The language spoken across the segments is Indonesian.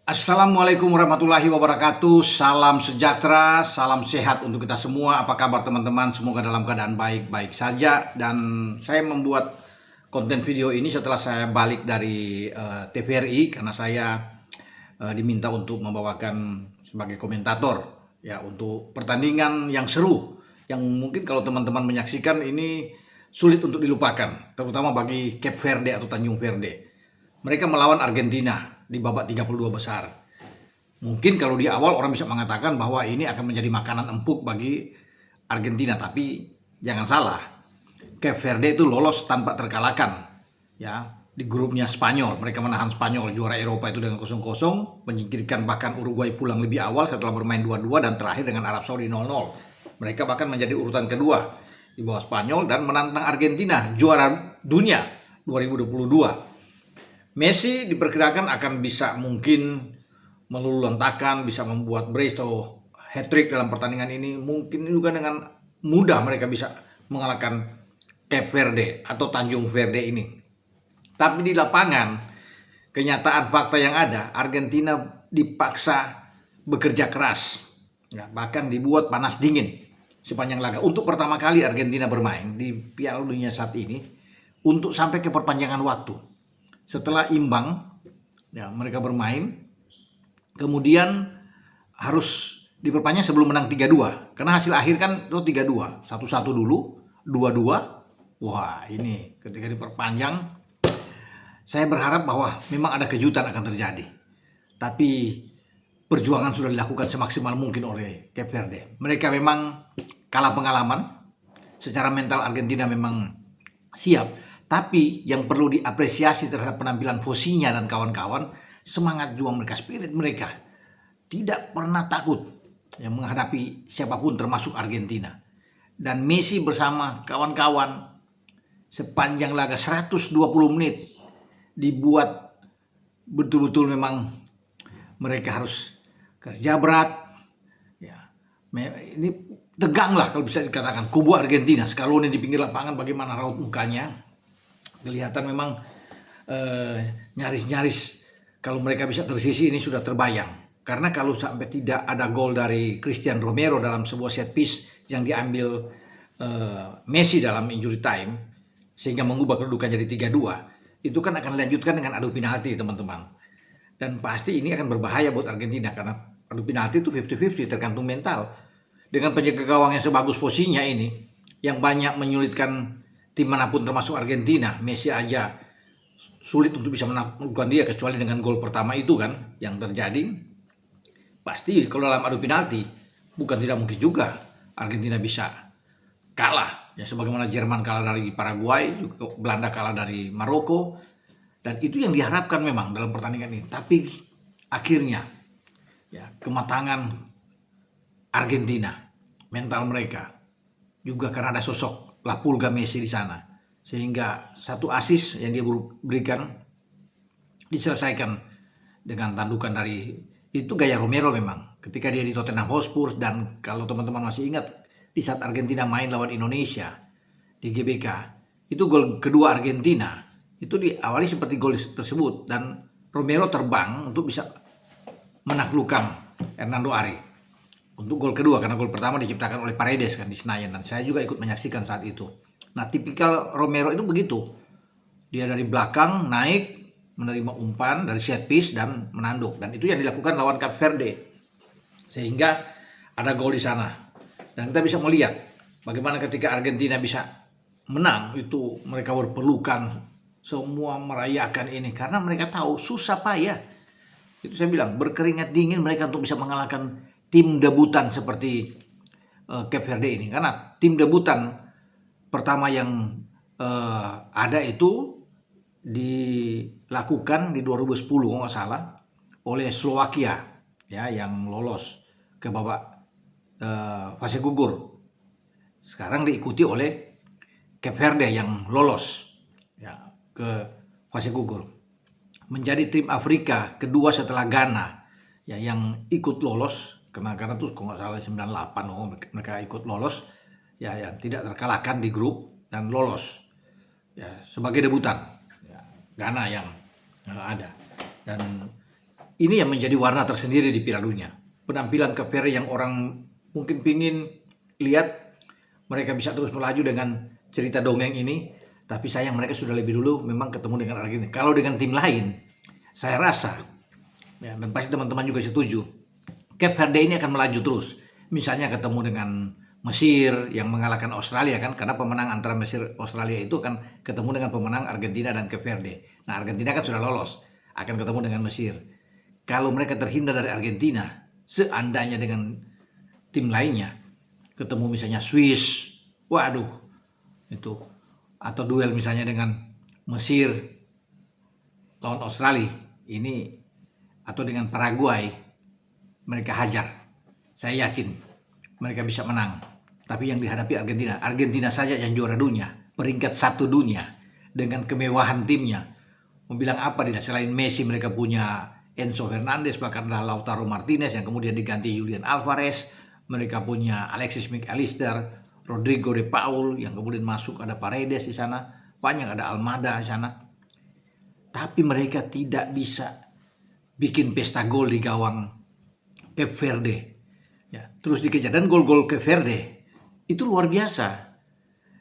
Assalamualaikum warahmatullahi wabarakatuh. Salam sejahtera, salam sehat untuk kita semua. Apa kabar teman-teman? Semoga dalam keadaan baik-baik saja. Dan saya membuat konten video ini setelah saya balik dari TVRI karena saya diminta untuk membawakan sebagai komentator ya untuk pertandingan yang seru, yang mungkin kalau teman-teman menyaksikan ini sulit untuk dilupakan, terutama bagi Cape Verde atau Tanjung Verde. Mereka melawan Argentina di babak 32 besar. Mungkin kalau di awal orang bisa mengatakan bahwa ini akan menjadi makanan empuk bagi Argentina, tapi jangan salah. Cape Verde itu lolos tanpa terkalahkan. Ya, di grupnya Spanyol, mereka menahan Spanyol juara Eropa itu dengan 0-0, menyingkirkan bahkan Uruguay pulang lebih awal setelah bermain 2-2 dan terakhir dengan Arab Saudi 0-0. Mereka bahkan menjadi urutan kedua di bawah Spanyol dan menantang Argentina juara dunia 2022. Messi diperkirakan akan bisa mungkin meluluhlantakkan, bisa membuat brace atau hat-trick dalam pertandingan ini. Mungkin juga dengan mudah mereka bisa mengalahkan Cape Verde atau Tanjung Verde ini. Tapi di lapangan, kenyataan fakta yang ada, Argentina dipaksa bekerja keras. Ya, bahkan dibuat panas dingin sepanjang laga. Untuk pertama kali Argentina bermain di Piala Dunia saat ini untuk sampai ke perpanjangan waktu. Setelah imbang, ya mereka bermain, kemudian harus diperpanjang sebelum menang 3-2. Karena hasil akhir kan itu 3-2, 1-1 dulu, 2-2. Wah, ini ketika diperpanjang, saya berharap bahwa memang ada kejutan akan terjadi. Tapi perjuangan sudah dilakukan semaksimal mungkin oleh Cape Verde. Mereka memang kalah pengalaman, secara mental Argentina memang siap. Tapi yang perlu diapresiasi terhadap penampilan Fosinya dan kawan-kawan, semangat juang mereka, spirit mereka. Tidak pernah takut yang menghadapi siapapun termasuk Argentina. Dan Messi bersama kawan-kawan sepanjang laga 120 menit dibuat betul-betul memang mereka harus kerja berat. Ya, ini tegang lah kalau bisa dikatakan. Kubu Argentina, Scaloni di pinggir lapangan bagaimana raut mukanya. Kelihatan memang nyaris-nyaris kalau mereka bisa tersisi ini sudah terbayang. Karena kalau sampai tidak ada gol dari Cristian Romero dalam sebuah set piece yang diambil Messi dalam injury time sehingga mengubah kedudukan jadi 3-2, itu kan akan dilanjutkan dengan adu penalti teman-teman. Dan pasti ini akan berbahaya buat Argentina karena adu penalti itu 50-50 tergantung mental. Dengan penjaga gawang yang sebagus posisinya ini yang banyak menyulitkan tim manapun termasuk Argentina, Messi aja sulit untuk bisa menaklukkan dia kecuali dengan gol pertama itu kan yang terjadi. Pasti kalau dalam adu penalti bukan tidak mungkin juga Argentina bisa kalah ya, sebagaimana Jerman kalah dari Paraguay, juga Belanda kalah dari Maroko, dan itu yang diharapkan memang dalam pertandingan ini. Tapi akhirnya ya kematangan Argentina, mental mereka juga karena ada sosok La Pulga Messi di sana, sehingga satu assist yang dia berikan diselesaikan dengan tandukan dari itu gaya Romero memang ketika dia di Tottenham Hotspur. Dan kalau teman-teman masih ingat di saat Argentina main lawan Indonesia di GBK, itu gol kedua Argentina itu diawali seperti gol tersebut dan Romero terbang untuk bisa menaklukkan Hernando Ari untuk gol kedua, karena gol pertama diciptakan oleh Paredes kan di Senayan, dan saya juga ikut menyaksikan saat itu. Nah, tipikal Romero itu begitu. Dia dari belakang naik, menerima umpan dari set piece dan menanduk, dan itu yang dilakukan lawan Cape Verde. Sehingga ada gol di sana. Dan kita bisa melihat bagaimana ketika Argentina bisa menang, itu mereka berpelukan, semua merayakan ini karena mereka tahu susah payah. Itu saya bilang berkeringat dingin mereka untuk bisa mengalahkan tim debutan seperti Cape Verde ini, karena tim debutan pertama yang ada itu dilakukan di 2010 kalau nggak salah oleh Slovakia ya, yang lolos ke babak fase gugur. Sekarang diikuti oleh Cape Verde yang lolos ya ke fase gugur, menjadi tim Afrika kedua setelah Ghana ya yang ikut lolos. Karena tuh kalau nggak salah 98 mereka ikut lolos ya, tidak terkalahkan di grup dan lolos ya sebagai debutan ya, Ghana yang ada. Dan ini yang menjadi warna tersendiri di Piala Dunia. Penampilan Cape Verde yang orang mungkin pingin lihat mereka bisa terus melaju dengan cerita dongeng ini, tapi sayang mereka sudah lebih dulu memang ketemu dengan Argentina. Kalau dengan tim lain, saya rasa, ya, dan pasti teman-teman juga setuju, Cape Verde ini akan melaju terus. Misalnya ketemu dengan Mesir yang mengalahkan Australia kan, karena pemenang antara Mesir Australia itu akan ketemu dengan pemenang Argentina dan Cape Verde. Nah, Argentina kan sudah lolos, akan ketemu dengan Mesir. Kalau mereka terhindar dari Argentina, seandainya dengan tim lainnya, ketemu misalnya Swiss, waduh, itu, atau duel misalnya dengan Mesir lawan Australia, ini, atau dengan Paraguay, mereka hajar. Saya yakin mereka bisa menang. Tapi yang dihadapi Argentina, Argentina saja yang juara dunia, peringkat 1 dunia, dengan kemewahan timnya. Mau bilang apa dia, selain Messi mereka punya Enzo Fernandez, bahkan ada Lautaro Martinez yang kemudian diganti Julian Alvarez. Mereka punya Alexis McAllister, Rodrigo de Paul yang kemudian masuk, ada Paredes di sana, banyak, ada Almada di sana. Tapi mereka tidak bisa bikin pesta gol di gawang Cape Verde. Ya, terus dikejar, dan gol-gol Cape Verde itu luar biasa.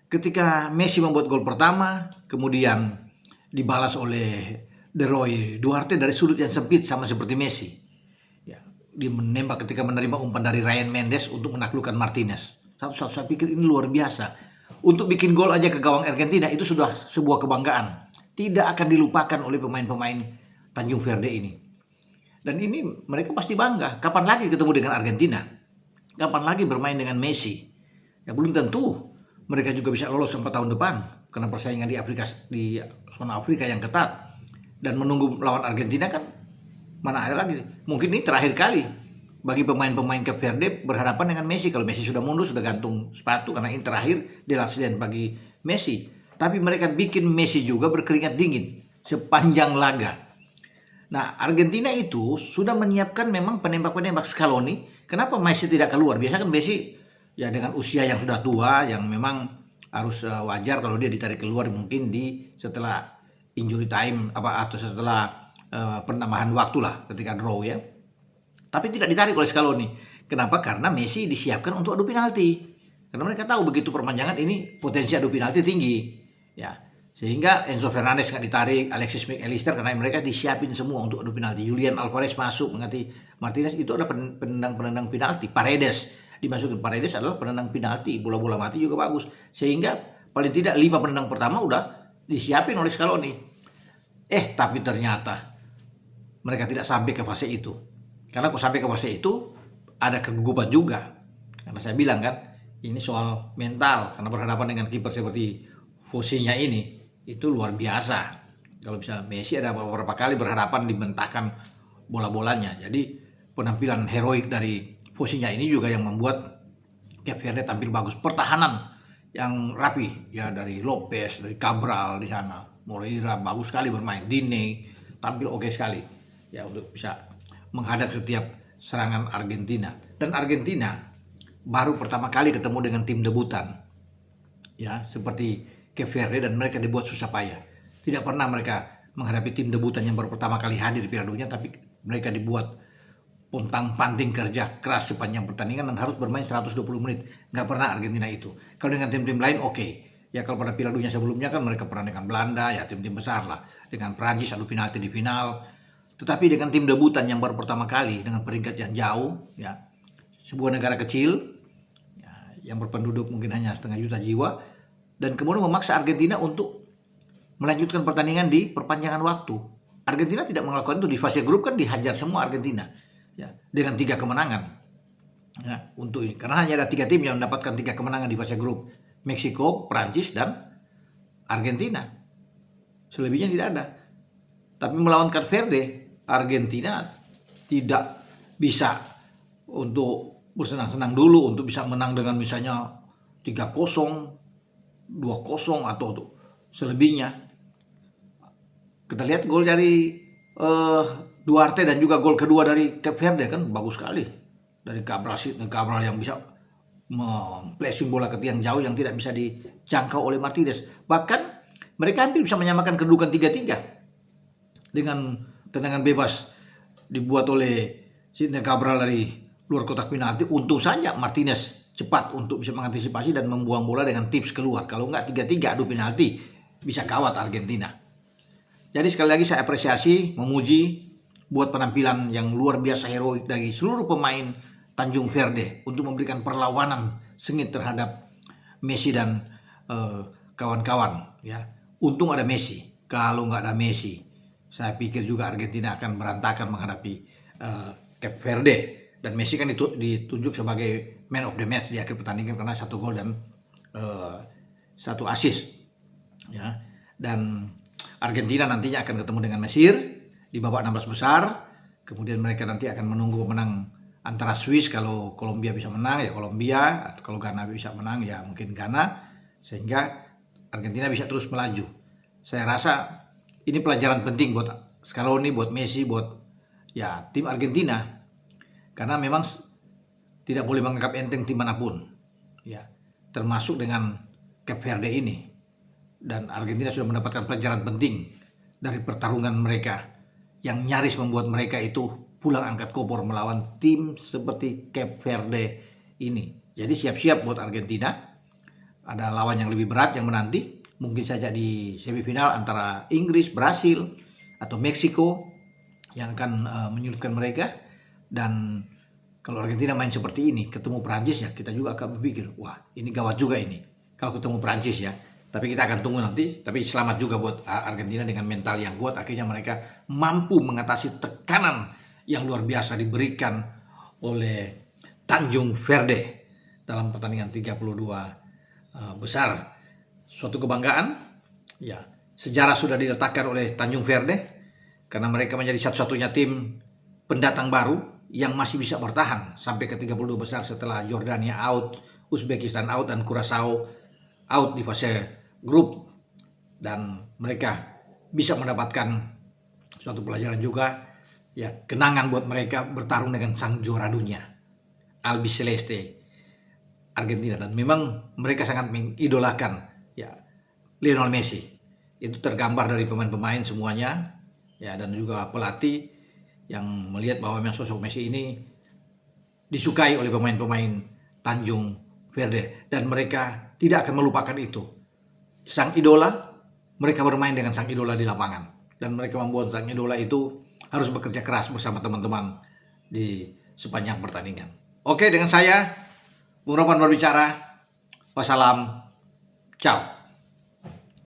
Ketika Messi membuat gol pertama, kemudian dibalas oleh De Roy Duarte dari sudut yang sempit sama seperti Messi. Ya, dia menembak ketika menerima umpan dari Ryan Mendes untuk menaklukkan Martinez. Satu-satu saya pikir ini luar biasa. Untuk bikin gol aja ke gawang Argentina itu sudah sebuah kebanggaan. Tidak akan dilupakan oleh pemain-pemain Tanjung Verde ini. Dan ini mereka pasti bangga. Kapan lagi ketemu dengan Argentina? Kapan lagi bermain dengan Messi? Ya belum tentu mereka juga bisa lolos 4 tahun depan. Karena persaingan di zona Afrika yang ketat. Dan menunggu lawan Argentina kan mana ada lagi. Mungkin ini terakhir kali bagi pemain-pemain Cape Verde berhadapan dengan Messi. Kalau Messi sudah mundur, sudah gantung sepatu, karena ini terakhir di last stand bagi Messi. Tapi mereka bikin Messi juga berkeringat dingin sepanjang laga. Nah, Argentina itu sudah menyiapkan memang penembak-penembak Scaloni. Kenapa Messi tidak keluar? Biasa kan Messi ya dengan usia yang sudah tua, yang memang harus wajar kalau dia ditarik keluar mungkin setelah injury time atau setelah penambahan waktu lah ketika draw ya. Tapi tidak ditarik oleh Scaloni. Kenapa? Karena Messi disiapkan untuk adu penalti. Karena mereka tahu begitu perpanjangan ini potensi adu penalti tinggi. Ya, sehingga Enzo Fernandez nggak ditarik, Alexis McAllister, karena mereka disiapin semua untuk adu penalti. Julian Alvarez masuk mengganti Martinez, itu ada penendang penalti. Paredes dimasukin. Paredes adalah penendang penalti, bola-bola mati juga bagus. Sehingga paling tidak 5 penendang pertama udah disiapin oleh Scaloni. Tapi ternyata mereka tidak sampai ke fase itu. Karena kalau sampai ke fase itu ada kegugupan juga. Karena saya bilang kan, ini soal mental. Karena berhadapan dengan kiper seperti Fosinya ini, itu luar biasa. Kalau bisa Messi ada beberapa kali berhadapan dimentahkan bola-bolanya. Jadi penampilan heroik dari Fosinya ini juga yang membuat Cape Verde tampil bagus. Pertahanan yang rapi ya, dari Lopez, dari Cabral di sana. Moreira bagus sekali bermain, Dine tampil oke sekali ya untuk bisa menghadap setiap serangan Argentina. Dan Argentina baru pertama kali ketemu dengan tim debutan ya seperti Cape Verde, dan mereka dibuat susah payah. Tidak pernah mereka menghadapi tim debutan yang baru pertama kali hadir di Piala Dunia, tapi mereka dibuat pontang-panting kerja keras sepanjang pertandingan dan harus bermain 120 menit. Nggak pernah Argentina itu. Kalau dengan tim-tim lain oke. Ya kalau pada Piala Dunia sebelumnya kan mereka pernah dengan Belanda, ya tim-tim besar lah. Dengan Prancis adu penalti di final. Tetapi dengan tim debutan yang baru pertama kali, dengan peringkat yang jauh, ya sebuah negara kecil, ya, yang berpenduduk mungkin hanya 0,5 juta jiwa, dan kemudian memaksa Argentina untuk melanjutkan pertandingan di perpanjangan waktu. Argentina tidak melakukan itu. Di fase grup kan dihajar semua Argentina, ya, dengan 3 kemenangan. Ya, untuk ini, karena hanya ada 3 tim yang mendapatkan 3 kemenangan di fase grup. Meksiko, Prancis, dan Argentina. Selebihnya tidak ada. Tapi melawan Cape Verde, Argentina tidak bisa untuk bersenang-senang dulu, untuk bisa menang dengan misalnya 3-0, 2-0 atau selebihnya. Kita lihat gol dari Duarte dan juga gol kedua dari Cape Verde kan bagus sekali. Dari Cabral yang bisa flashing bola ke tiang jauh yang tidak bisa dijangkau oleh Martinez. Bahkan mereka hampir bisa menyamakan kedudukan 3-3 dengan tendangan bebas dibuat oleh Sidney Cabral dari luar kotak penalti. Untung saja Martinez cepat untuk bisa mengantisipasi dan membuang bola dengan tips keluar. Kalau enggak 3-3 adu penalti bisa kawat Argentina. Jadi sekali lagi saya apresiasi, memuji buat penampilan yang luar biasa heroik dari seluruh pemain Tanjung Verde untuk memberikan perlawanan sengit terhadap Messi dan kawan-kawan. Ya, untung ada Messi. Kalau nggak ada Messi, saya pikir juga Argentina akan berantakan menghadapi Cape Verde. Dan Messi kan ditunjuk sebagai man of the match di akhir pertandingan karena 1 gol dan 1 assist. Ya, dan Argentina nantinya akan ketemu dengan Mesir di babak 16 besar. Kemudian mereka nanti akan menunggu pemenang antara Swiss. Kalau Kolombia bisa menang ya Kolombia, atau kalau Ghana bisa menang ya mungkin Ghana, sehingga Argentina bisa terus melaju. Saya rasa ini pelajaran penting buat Scaloni, buat Messi, buat ya tim Argentina, karena memang tidak boleh menganggap enteng tim manapun, ya, termasuk dengan Cape Verde ini. Dan Argentina sudah mendapatkan pelajaran penting dari pertarungan mereka yang nyaris membuat mereka itu pulang angkat kompor melawan tim seperti Cape Verde ini. Jadi siap-siap buat Argentina. Ada lawan yang lebih berat yang menanti. Mungkin saja di semifinal antara Inggris, Brasil, atau Meksiko yang akan menyulitkan mereka. Dan kalau Argentina main seperti ini, ketemu Prancis ya, kita juga akan berpikir, wah ini gawat juga ini kalau ketemu Prancis ya. Tapi kita akan tunggu nanti. Tapi selamat juga buat Argentina dengan mental yang kuat. Akhirnya mereka mampu mengatasi tekanan yang luar biasa diberikan oleh Tanjung Verde dalam pertandingan 32 besar. Suatu kebanggaan. Ya, sejarah sudah diletakkan oleh Tanjung Verde karena mereka menjadi satu-satunya tim pendatang baru yang masih bisa bertahan sampai ke 32 besar setelah Jordania out, Uzbekistan out, dan Curaçao out di fase grup. Dan mereka bisa mendapatkan suatu pelajaran juga, ya, kenangan buat mereka bertarung dengan sang juara dunia Albiceleste Argentina. Dan memang mereka sangat mengidolakan ya Lionel Messi. Itu tergambar dari pemain-pemain semuanya, ya, dan juga pelatih yang melihat bahwa memang sosok Messi ini disukai oleh pemain-pemain Tanjung Verde, dan mereka tidak akan melupakan itu. Sang idola, mereka bermain dengan sang idola di lapangan, dan mereka membuat sang idola itu harus bekerja keras bersama teman-teman di sepanjang pertandingan. Oke, dengan saya Bung Roman berbicara. Wassalam, ciao.